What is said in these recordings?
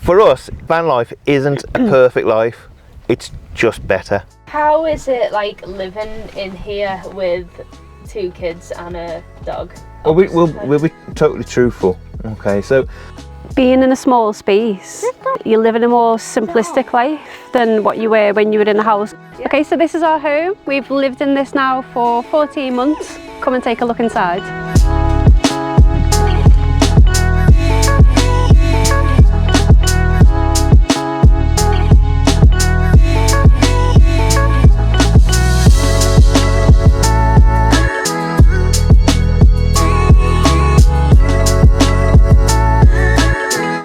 For us, van life isn't a perfect life, it's just better. How is it like living in here with 2 kids and a dog? Well, we'll be totally truthful. Okay, so being in a small space, you live in a more simplistic life than what you were when you were in a house. Okay, so this is our home. We've lived in this now for 14 months. Come and take a look inside.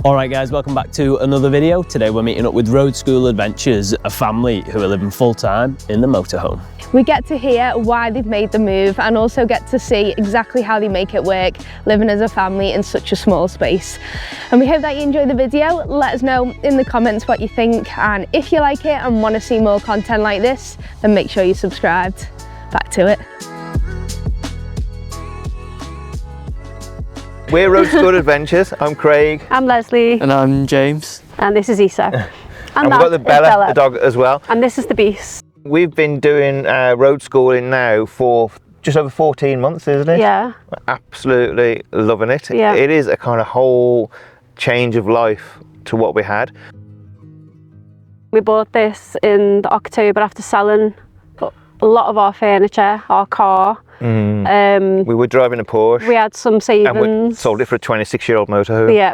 Alright guys, welcome back to another video. Today we're meeting up with Road School Adventures, a family who are living full-time in the motorhome. We get to hear why they've made the move and also get to see exactly how they make it work, living as a family in such a small space. And we hope that you enjoy the video. Let us know in the comments what you think, and if you like it and want to see more content like this, then make sure you're subscribed. Back to it. we're Road School Adventures. I'm Craig. I'm Lesley. And I'm James. And this is Isa. And we've got the Bella, the dog, as well. And this is the Beast. We've been doing road schooling now for just over 14 months, isn't it? Yeah. We're absolutely loving it. Yeah. It is a kind of whole change of life to what we had. We bought this in October after selling a lot of our furniture, our car. We were driving a Porsche. We had some savings. And we sold it for a 26-year-old motorhome. Yeah.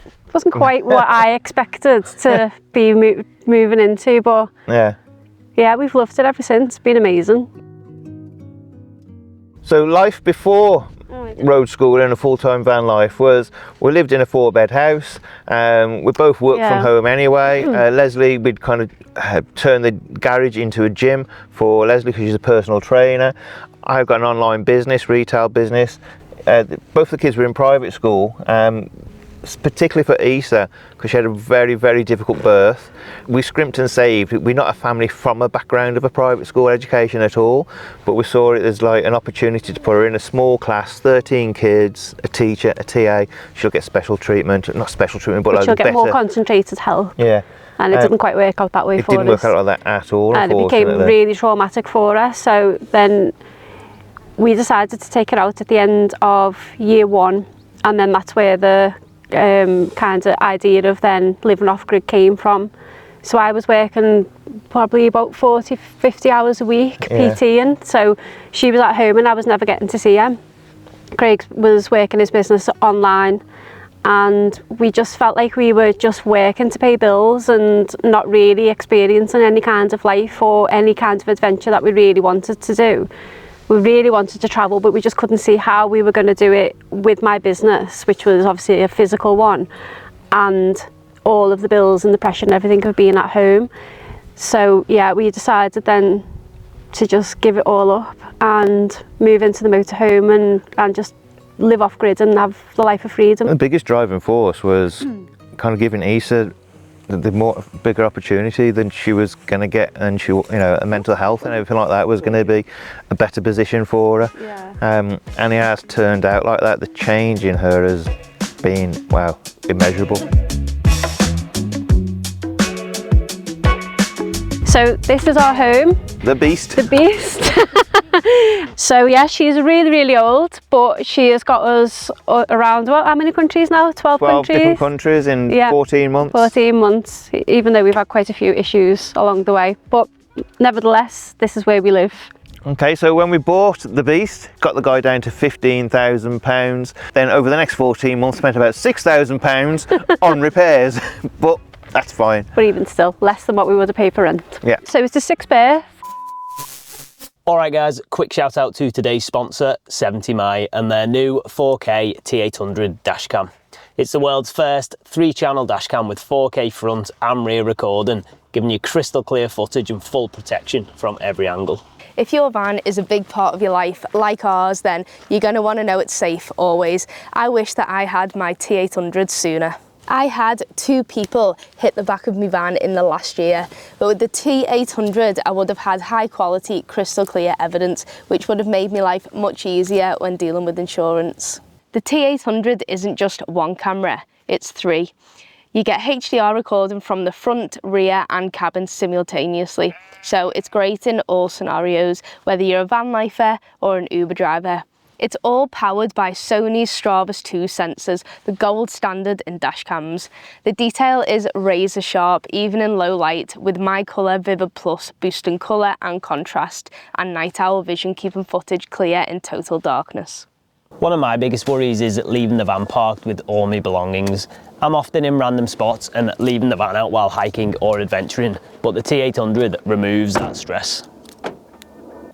It wasn't quite what I expected to be moving into, but yeah, we've loved it ever since. It's been amazing. So life before road school and a full-time van life was, we lived in a 4-bed house. We both worked from home anyway. Lesley, we'd kind of turned the garage into a gym for Lesley because she's a personal trainer. I've got an online business, retail business. Both the kids were in private school, particularly for Isa, because she had a very, very difficult birth. We scrimped and saved. We're not a family from a background of a private school education at all, but we saw it as like an opportunity to put her in a small class, 13 kids, a teacher, a TA. She'll get special treatment, not special treatment, but she'll get more concentrated help. Yeah. And it didn't quite work out that way for us. It didn't work out like that at all, and it became really traumatic for us. So then we decided to take it out at the end of year 1, and then that's where the kind of idea of then living off grid came from. So I was working probably about 40-50 hours a week PTing, so she was at home and I was never getting to see her. Craig was working his business online, and we just felt like we were just working to pay bills and not really experiencing any kind of life or any kind of adventure that we really wanted to do. We really wanted to travel, but we just couldn't see how we were going to do it with my business, which was obviously a physical one, and all of the bills and the pressure and everything of being at home. So yeah, we decided then to just give it all up and move into the motorhome and just live off grid and have the life of freedom. The biggest driving force was kind of giving Isa the bigger opportunity than she was going to get, and she, mental health and everything like that was going to be a better position for her. Yeah. And it has turned out like that. The change in her has been, wow, immeasurable. So this is our home. The Beast. The Beast. So yeah, she's really, really old, but she has got us around, what, how many countries now? 12 countries? Different countries in 14 months. 14 months, even though we've had quite a few issues along the way. But nevertheless, this is where we live. Okay, so when we bought the Beast, got the guy down to £15,000. Then over the next 14 months, spent about £6,000 on repairs. But that's fine. But even still, less than what we would have paid for rent. Yeah. So it's the 6th birth. Alright guys, quick shout out to today's sponsor, 70mi, and their new 4K T800 dashcam. It's the world's first 3-channel dashcam with 4K front and rear recording, giving you crystal clear footage and full protection from every angle. If your van is a big part of your life, like ours, then you're going to want to know it's safe always. I wish that I had my T800 sooner. I had 2 people hit the back of my van in the last year, but with the T800 I would have had high quality, crystal clear evidence, which would have made my life much easier when dealing with insurance. The T800 isn't just one camera, it's 3. You get HDR recording from the front, rear and cabin simultaneously. So it's great in all scenarios, whether you're a van lifer or an Uber driver. It's all powered by Sony's Stratus 2 sensors, the gold standard in dash cams. The detail is razor sharp, even in low light, with My Colour Vivid Plus boosting colour and contrast, and Night Owl Vision keeping footage clear in total darkness. One of my biggest worries is leaving the van parked with all my belongings. I'm often in random spots and leaving the van out while hiking or adventuring, but the T800 removes that stress.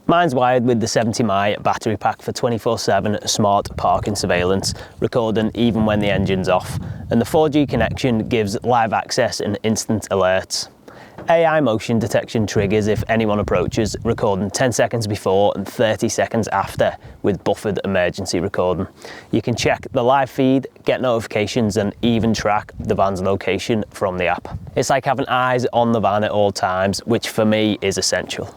Mine's wired with the 70 mAh battery pack for 24/7 smart parking surveillance, recording even when the engine's off, and the 4G connection gives live access and instant alerts. AI motion detection triggers if anyone approaches, recording 10 seconds before and 30 seconds after with buffered emergency recording. You can check the live feed, get notifications and even track the van's location from the app. It's like having eyes on the van at all times, which for me is essential.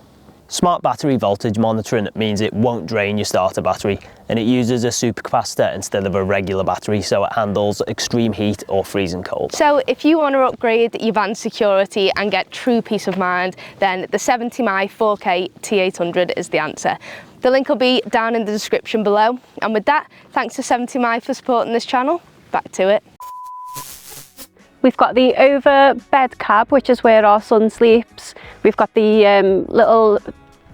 Smart battery voltage monitoring means it won't drain your starter battery, and it uses a supercapacitor instead of a regular battery, so it handles extreme heat or freezing cold. So if you want to upgrade your van's security and get true peace of mind, then the 70 mAh 4K T800 is the answer. The link will be down in the description below. And with that, thanks to 70 mAh for supporting this channel. Back to it. We've got the over bed cab, which is where our son sleeps. We've got the little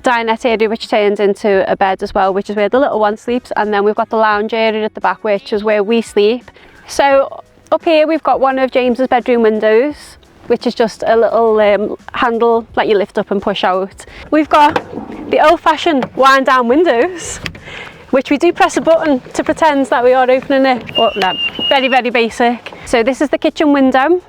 dinette area which turns into a bed as well, which is where the little one sleeps, and then we've got the lounge area at the back, which is where we sleep. So up here we've got one of James's bedroom windows, which is just a little handle that you lift up and push out. We've got the old-fashioned wind down windows, which we do press a button to pretend that we are opening it. Oh no, very, very basic. So this is the kitchen window,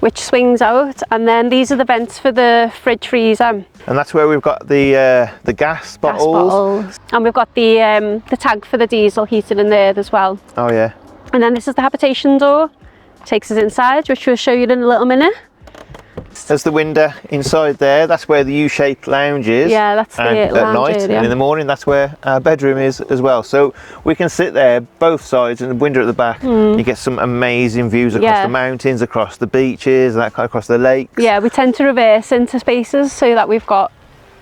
which swings out, and then these are the vents for the fridge freezer. And that's where we've got the gas bottles. And we've got the tank for the diesel heated in there as well. Oh yeah. And then this is the habitation door. Takes us inside, which we'll show you in a little minute. There's the window inside there. That's where the U-shaped lounge is. Yeah, that's the at lounge night, area. and in the morning, that's where our bedroom is as well. So we can sit there, both sides, and the window at the back. You get some amazing views across the mountains, across the beaches, and that kind of across the lakes. Yeah, we tend to reverse into spaces so that we've got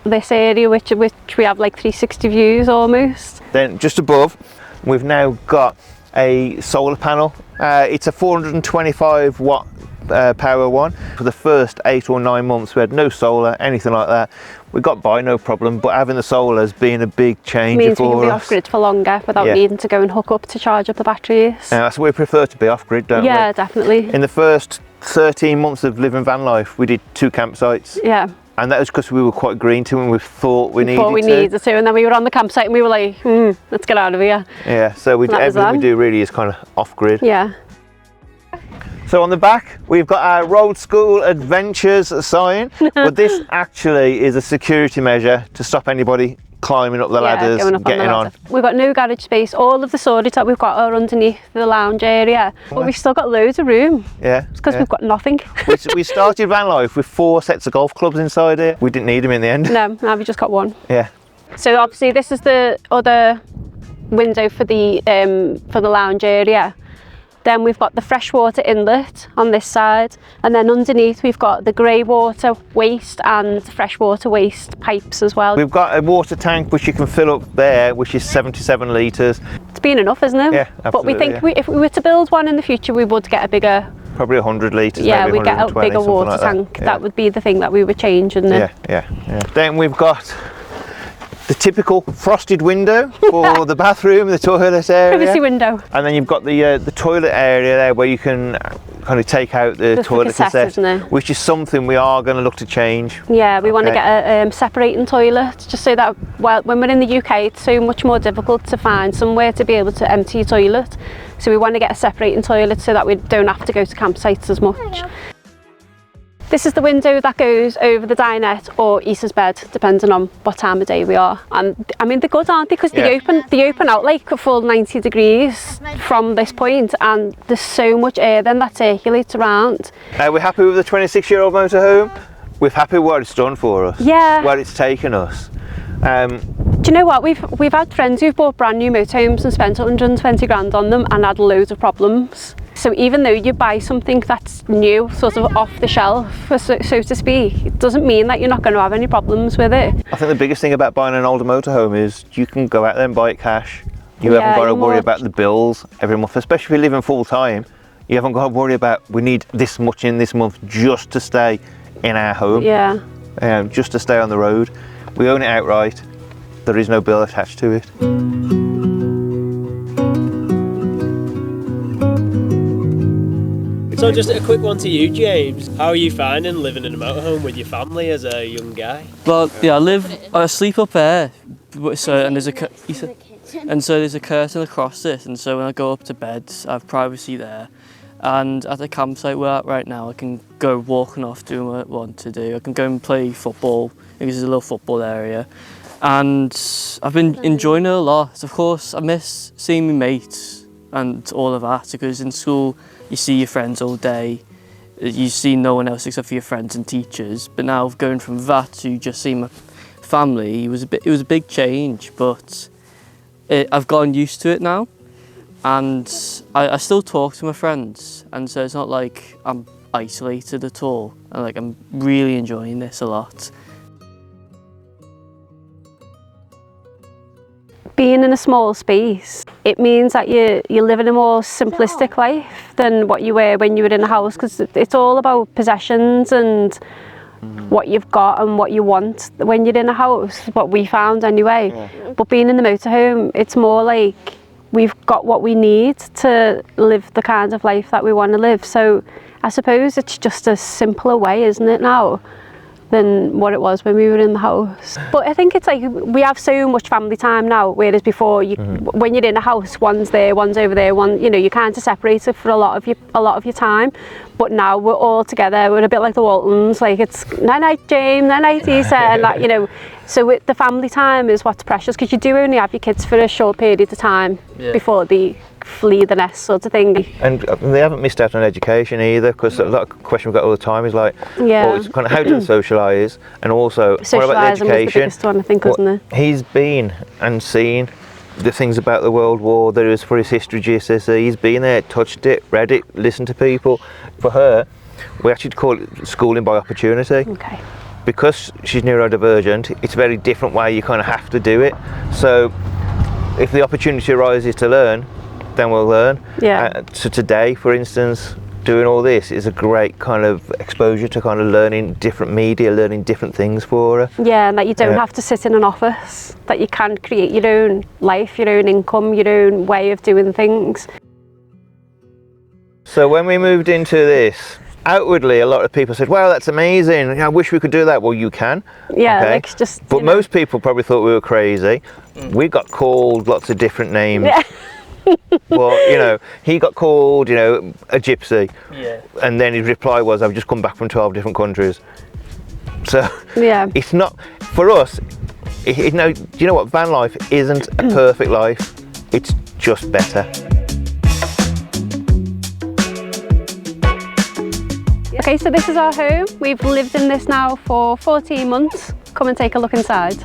this area which we have like 360 views almost. Then just above, we've now got a solar panel. It's a 425 watt power one. For the first 8 or 9 months we had no solar, anything like that. We got by no problem, but having the solar has been a big change for us. Means we can be off grid for longer without needing to go and hook up to charge up the batteries. That's what we prefer, to be off grid, don't we? Yeah, definitely. In the first 13 months of living van life, we did 2 campsites. Yeah. And that was because we were quite green to and we thought we needed to. And then we were on the campsite and we were like, let's get out of here. Yeah, so everything we do really is kind of off grid. Yeah. So on the back, we've got our RoadSchoolAdventures sign, but this actually is a security measure to stop anybody climbing up the ladders, getting on. We've got no garage space. All of the storage that we've got are underneath the lounge area, but we've still got loads of room. Yeah. It's because we've got nothing. We started van life with 4 sets of golf clubs inside here. We didn't need them in the end. No, now we've just got one. Yeah. So obviously this is the other window for the lounge area. Then we've got the freshwater inlet on this side, and then underneath we've got the grey water waste and freshwater waste pipes as well. We've got a water tank which you can fill up there, which is 77 litres. It's been enough, isn't it? Yeah, absolutely. But we think if we were to build one in the future, we would get a bigger... Probably 100 litres, yeah, maybe we get a bigger water like tank. That. Yeah. That would be the thing that we would change, wouldn't it? Yeah. Then we've got the typical frosted window for the bathroom, the toilet area. Privacy window. And then you've got the toilet area there where you can kind of take out the toilet cassette, which is something we are going to look to change. Yeah, we want to get a separating toilet, just so that when we're in the UK, it's so much more difficult to find somewhere to be able to empty your toilet. So we want to get a separating toilet so that we don't have to go to campsites as much. This is the window that goes over the dinette or Isa's bed, depending on what time of day we are. And I mean, they're good, aren't they? Because they open out like a full 90 degrees from this point, and there's so much air then that circulates around. We're happy with the 26-year-old motorhome. We're happy with what it's done for us. Yeah. Where it's taken us. Do you know what? We've had friends who've bought brand new motorhomes and spent 120 grand on them and had loads of problems. So even though you buy something that's new, sort of off the shelf, so to speak, it doesn't mean that you're not going to have any problems with it. I think the biggest thing about buying an older motorhome is you can go out there and buy it cash. You haven't got to worry about the bills every month, especially if you're living full time. You haven't got to worry about, we need this much in this month just to stay in our home. Yeah. Just to stay on the road. We own it outright. There is no bill attached to it. So just a quick one to you, James. How are you finding living in a motorhome with your family as a young guy? Well, yeah, I sleep up there, and there's a curtain across it, and so when I go up to bed, I have privacy there. And at the campsite we're at right now, I can go walking off, doing what I want to do. I can go and play football, because there's a little football area. And I've been enjoying it a lot. Of course, I miss seeing my mates and all of that, because in school, you see your friends all day. You see no one else except for your friends and teachers. But now going from that to just seeing my family, it was a big change, but I've gotten used to it now. And I still talk to my friends, and so it's not like I'm isolated at all. I'm really enjoying this a lot. Being in a small space, it means that you live in a more simplistic life than what you were when you were in a house, because it's all about possessions and what you've got and what you want when you're in a house, what we found anyway. Yeah. But being in the motorhome, it's more like we've got what we need to live the kind of life that we want to live. So I suppose it's just a simpler way, isn't it now, than what it was when we were in the house. But I think it's like we have so much family time now, whereas before when you're in a house, one's there, one's over there, you're kind of separated for a lot of your time. But now we're all together. We're a bit like the Waltons, like it's night night James, night night Lisa, and so the family time is what's precious, because you do only have your kids for a short period of time before they flee the nest, sort of thing. And they haven't missed out on education either, because a lot of questions we've got all the time is like, it's kind of how to socialise, and also what about the education? Was the biggest one, I think, wasn't it? He's been and seen the things about the World War there is for his history GCSE. He's been there, touched it, read it, listened to people. For her, we actually call it schooling by opportunity. Okay. Because she's neurodivergent, it's a very different way you kind of have to do it. So if the opportunity arises to learn, then we'll learn. Yeah. So today, for instance, doing all this is a great kind of exposure to kind of learning different media, learning different things for her. Yeah, and that you don't have to sit in an office, that you can create your own life, your own income, your own way of doing things. So when we moved into this, outwardly a lot of people said, wow, that's amazing, I wish we could do that. Well, you can. Yeah, like just... But most people probably thought we were crazy. We got called lots of different names. Yeah. Well, he got called, a gypsy. Yeah. And then his reply was, I've just come back from 12 different countries. So it's not, for us, do you know what, van life isn't a perfect life, it's just better. Okay, so this is our home. We've lived in this now for 14 months. Come and take a look inside.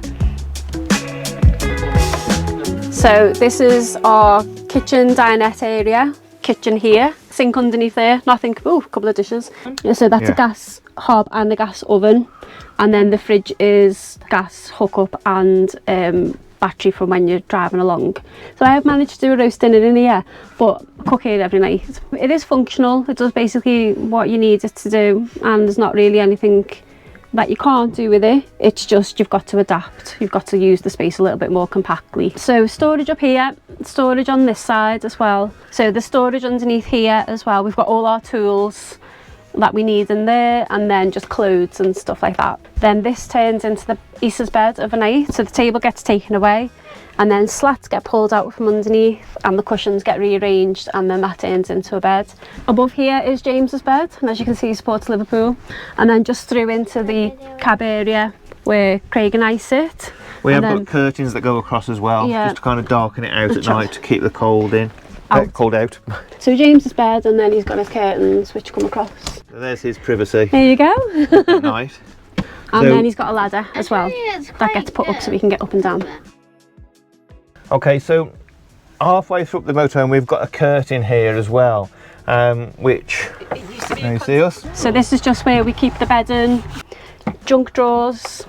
So this is our kitchen dinette area. Kitchen here, sink underneath there, nothing, a couple of dishes. So that's a gas hob and a gas oven. And then the fridge is gas hookup and battery from when you're driving along. So I have managed to do a roast dinner in here, but I cook here every night. It is functional, it does basically what you need it to do, and there's not really anything that you can't do with it. It's just you've got to adapt. You've got to use the space a little bit more compactly. So storage up here, storage on this side as well. So the storage underneath here as well. We've got all our tools that we need in there, and then just clothes and stuff like that. Then this turns into the Isa's bed overnight. So the table gets taken away, and then slats get pulled out from underneath, and the cushions get rearranged, and then that turns into a bed. Above here is James's bed, and as you can see, he supports Liverpool. And then just through into the cab area where Craig and I sit. We have got curtains that go across as well, just to kind of darken it out at night to keep the cold in. Cold out. So James's bed, and then he's got his curtains which come across. So there's his privacy. There you go. At night. And then he's got a ladder as well that gets put up so we can get up and down. Okay, so halfway through the motorhome we've got a curtain here as well, which, can you see us? So this is just where we keep the bed in, junk drawers.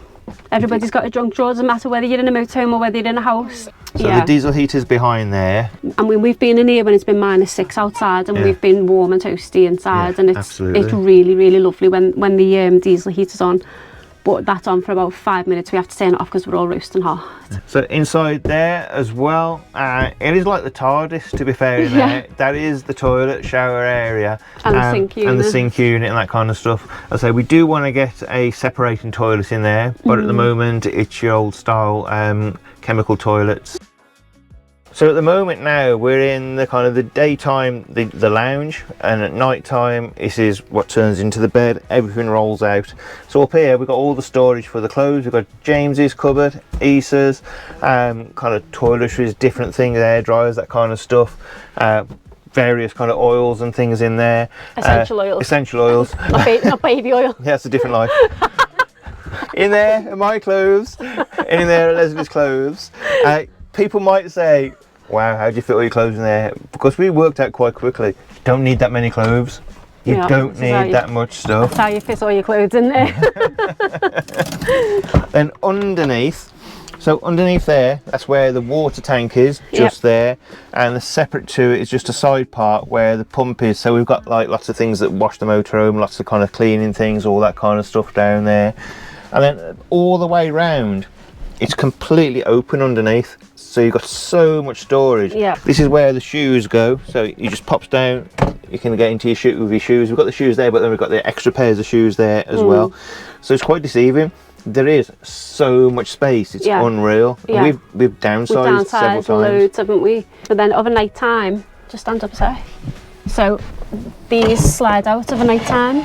Everybody's got a junk drawer, doesn't matter whether you're in a motorhome or whether you're in a house. So the diesel heater's behind there. And we've been in here when it's been -6 outside, and we've been warm and toasty inside, and it's really, really lovely when the diesel heater's on. But that's on for about 5 minutes. We have to turn it off because we're all roasting hot. So inside there as well, it is like the TARDIS, to be fair, in there. That is the toilet, shower area. And the sink unit. And the sink unit and that kind of stuff. I say we do want to get a separating toilet in there, but at the moment it's your old style chemical toilets. So at the moment now we're in the kind of the daytime, the lounge, and at night time this is what turns into the bed. Everything rolls out. So up here we've got all the storage for the clothes. We've got James's cupboard, Issa's, kind of toiletries, different things, air dryers, that kind of stuff. Various kind of oils and things in there. Essential oils. Essential oils. Not baby oil. Yeah, it's a different life. In there are my clothes, and in there are Leslie's clothes. People might say, wow, how do you fit all your clothes in there? Because we worked out quite quickly, you don't need that many clothes. You don't need that much stuff. That's how you fit all your clothes in there. Then underneath, so underneath there, that's where the water tank is, just there. And the separate to it is just a side part where the pump is. So we've got like lots of things that wash the motorhome, lots of kind of cleaning things, all that kind of stuff down there. And then all the way round, it's completely open underneath, so you've got so much storage. This is where the shoes go, so you just pops down, you can get into your shoe with your shoes. We've got the shoes there, but then we've got the extra pairs of shoes there as well. So it's quite deceiving. There is so much space, it's unreal. We've downsized several times. Loads, haven't we? But then over night time, just stand up a sec. So these slide out over night time.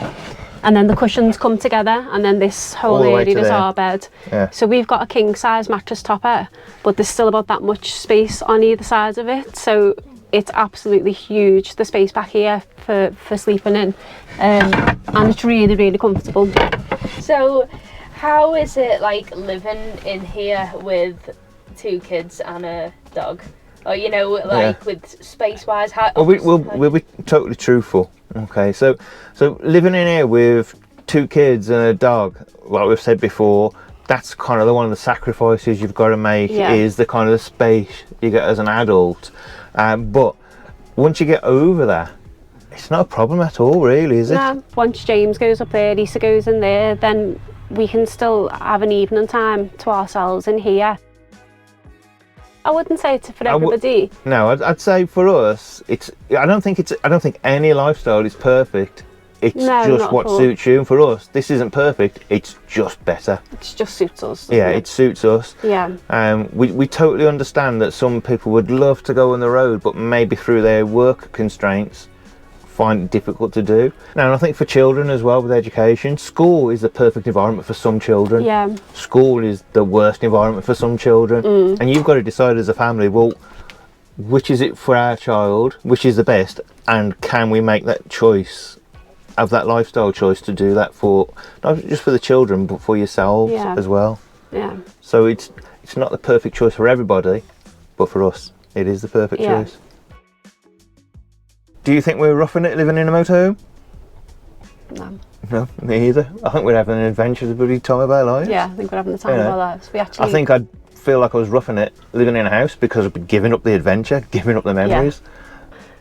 And then the cushions come together, and then this whole area is our bed. So we've got a king size mattress topper, but there's still about that much space on either side of it. So it's absolutely huge, the space back here for sleeping in. And it's really, really comfortable. So how is it like living in here with 2 kids and a dog? Or, you know, like with space-wise? Well, we'll be totally truthful. Okay, so living in here with 2 kids and a dog, like we've said before, that's kind of one of the sacrifices you've got to make, is the kind of space you get as an adult. But once you get over that, it's not a problem at all, really, is it? No, once James goes up there, Lisa goes in there, then we can still have an evening time to ourselves in here. I wouldn't say it's for everybody. No, I'd say for us, I don't think any lifestyle is perfect. It's just what suits you. And for us, this isn't perfect. It's just better. It just suits us. Yeah, it suits us. Yeah. We totally understand that some people would love to go on the road, but maybe through their work constraints, find it difficult to do. Now, and I think for children as well with education, school is the perfect environment for some children. Yeah. School is the worst environment for some children. And you've got to decide as a family, well, which is it for our child, which is the best, and can we make that choice, have that lifestyle choice to do that for, not just for the children, but for yourselves as well. Yeah. So it's not the perfect choice for everybody, but for us, it is the perfect choice. Do you think we're roughing it living in a motorhome? No. No, me either. I think we're having an adventurous bloody time of our lives. Yeah, I think we're having the time of our lives. I think I'd feel like I was roughing it living in a house because I'd be giving up the adventure, giving up the memories.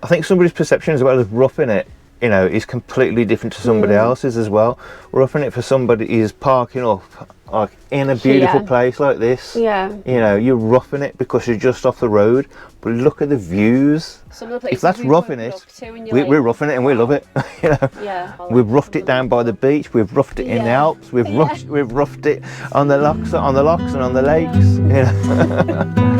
I think somebody's perception as well as roughing it, you know, is completely different to somebody else's as well. Roughing it for somebody is parking up like in a beautiful place like this. Yeah. You know, you're roughing it because you're just off the road, but look at the views. Some of the places if that's roughing it, we're roughing it and we love it. You know, we've roughed it down by the beach, we've roughed it in the Alps, we've roughed it on the locks and on the lakes. You know.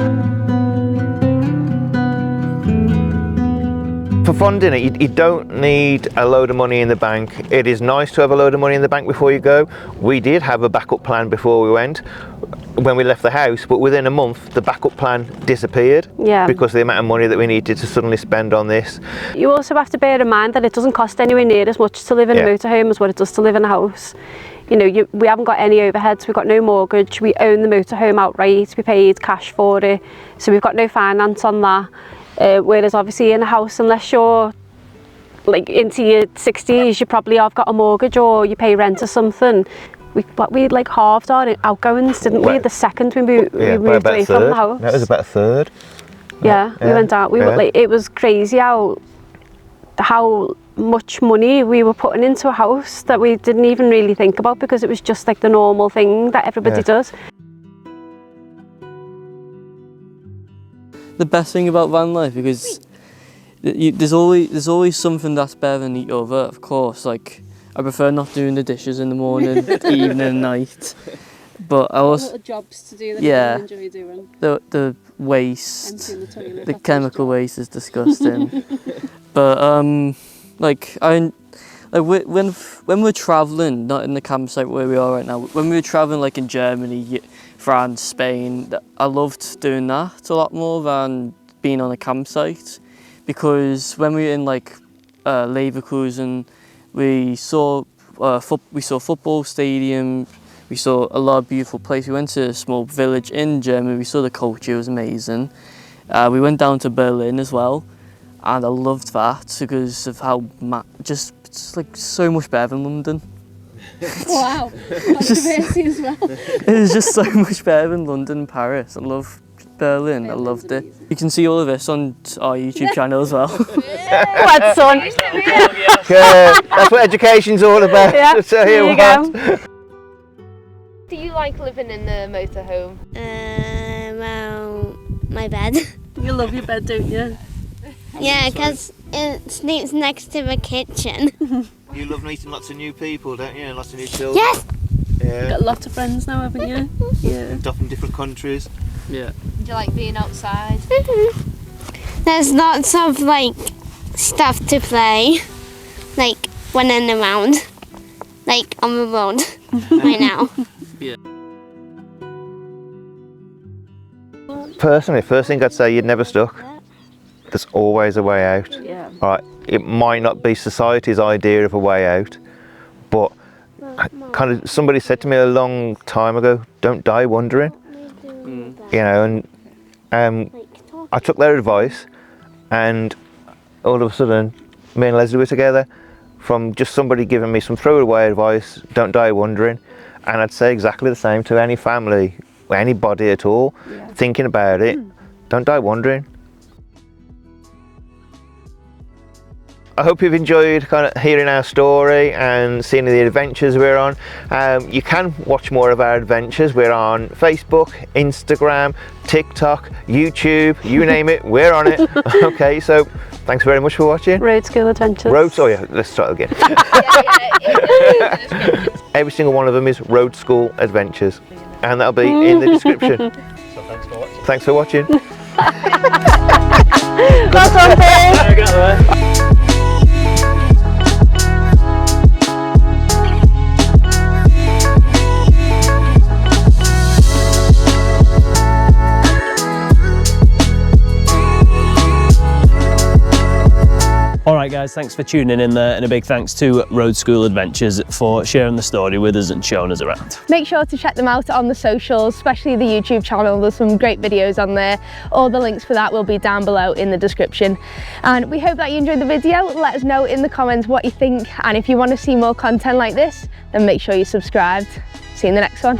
For funding it, you don't need a load of money in the bank. It is nice to have a load of money in the bank before you go. We did have a backup plan before we went, when we left the house, but within a month the backup plan disappeared because of the amount of money that we needed to suddenly spend on this. You also have to bear in mind that it doesn't cost anywhere near as much to live in a motorhome as what it does to live in a house. You know, we haven't got any overheads, we've got no mortgage, we own the motorhome outright, we paid cash for it, so we've got no finance on that. Whereas obviously in a house, unless you're like into your 60s, you probably have got a mortgage or you pay rent or something. We like halved our outgoings, didn't we? The second we moved away from the house. That was about a third. Yeah, we went out. We were like, it was crazy how much money we were putting into a house that we didn't even really think about, because it was just like the normal thing that everybody does. The best thing about van life, because there's always something that's better than the other, of course. Like, I prefer not doing the dishes in the morning, evening, night. But I was little jobs to do that I enjoy doing. The waste, Emptying the toilet, the chemical waste is disgusting. But like when we're traveling, not in the campsite where we are right now, when we were traveling like in Germany, France, Spain, I loved doing that a lot more than being on a campsite, because when we were in like Leverkusen, we saw football stadium. We saw a lot of beautiful places. We went to a small village in Germany. We saw the culture, it was amazing. We went down to Berlin as well, and I loved that because of how it's like so much better than London. Wow, controversy as well. It was just so much better than London and Paris. I love Berlin, I loved it. You can see all of this on our YouTube channel as well. What, son? That's what education's all about. Yeah, So there you go. Do you like living in the motorhome? Well, my bed. You love your bed, don't you? Yeah, because it sleeps next to the kitchen. You love meeting lots of new people, don't you? And lots of new children. Yes! Yeah. Got lots of friends now, haven't you? Yeah. Stuff in different countries. Yeah. Do you like being outside? There's lots of like stuff to play, like running around, like on the road right now. Personally, first thing I'd say, you're never stuck. There's always a way out. Yeah. All right, it might not be society's idea of a way out, but kind of somebody said to me a long time ago, don't die wondering. You know, and I took their advice, and all of a sudden me and Lesley were together, from just somebody giving me some throwaway advice, don't die wondering. And I'd say exactly the same to any family, anybody at all, thinking about it, don't die wondering. I hope you've enjoyed kind of hearing our story and seeing the adventures we're on. You can watch more of our adventures. We're on Facebook, Instagram, TikTok, YouTube, you name it, we're on it. Okay, so thanks very much for watching. RoadSchoolAdventures. Oh yeah, let's start again. Every single one of them is Road School Adventures, and that'll be in the description. So thanks for watching. Well done, Dave. Alright guys, thanks for tuning in there, and a big thanks to Road School Adventures for sharing the story with us and showing us around. Make sure to check them out on the socials, especially the YouTube channel. There's some great videos on there. All the links for that will be down below in the description. And we hope that you enjoyed the video. Let us know in the comments what you think, and if you want to see more content like this, then make sure you're subscribed. See you in the next one.